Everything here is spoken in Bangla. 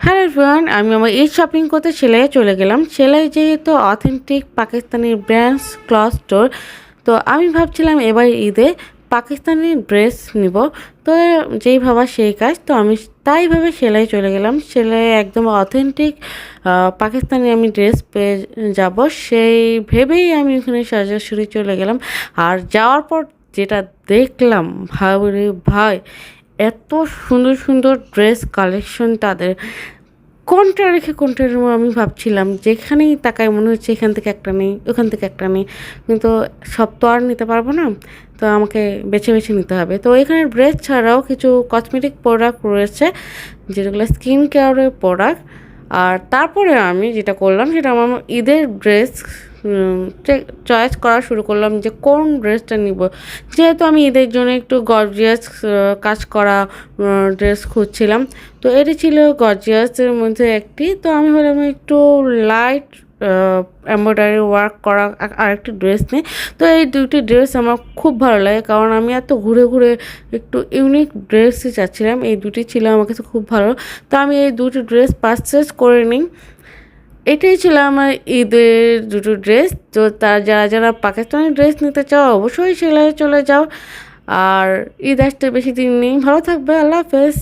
হ্যালো এভরিওয়ান, আমি আমার ঈদ শপিং করতে সেলাইয়ে চলে গেলাম। সেলাই যেহেতু authentic Pakistani brands cloth store, তো আমি ভাবছিলাম এবার ঈদে পাকিস্তানি ড্রেস নিব। তো যেই ভাবা সেই কাজ, তো আমি তাই ভাবে সেলাই চলে গেলাম। সেলাই একদম অথেন্টিক পাকিস্তানি আমি ড্রেস পেয়ে যাব, সেই ভেবেই আমি ওখানে সরাসরি চলে গেলাম। আর যাওয়ার পর যেটা দেখলাম, ভাই রে ভাই, এত সুন্দর সুন্দর ড্রেস কালেকশন তাদের, কোনটা রেখে কোনটা নেবো আমি ভাবছিলাম। যেখানেই তাকাই মনে হচ্ছে এখান থেকে একটা নেই, ওখান থেকে একটা নেই, কিন্তু সব তো আর নিতে পারবো না। তো আমাকে বেছে বেছে নিতে হবে। তো এখানে ড্রেস ছাড়াও কিছু কসমেটিক প্রোডাক্ট রয়েছে, যেগুলো স্কিন কেয়ারের প্রোডাক্ট। আর তারপরে আমি যেটা করলাম সেটা আমার ঈদের ড্রেস চয়েস করা শুরু করলাম যে কোন ড্রেসটা নিব। যেহেতু আমি ঈদের জন্য একটু গর্জিয়াস কাজ করা ড্রেস খুঁজছিলাম, তো এটি ছিল গর্জিয়াসের মধ্যে একটি। তো আমি হলাম একটু লাইট এমব্রয়ডারি ওয়ার্ক করা আরেকটি ড্রেস নিই। তো এই দুটি ড্রেস আমার খুব ভালো লাগে, কারণ আমি এত ঘুরে ঘুরে একটু ইউনিক ড্রেসই চাচ্ছিলাম। এই দুটি ছিল আমার কাছে খুব ভালো, তো আমি এই দুটি ড্রেস পারচেস করে নিই। এটাই ছিল আমার ঈদের দুটো ড্রেস। তো তার যারা যারা পাকিস্তানি ড্রেস নিতে চাও অবশ্যই সেলাই চলে যাও। আর ঈদ আসতে বেশি দিন নেই, ভালো থাকবে, আল্লাহ হাফেজ।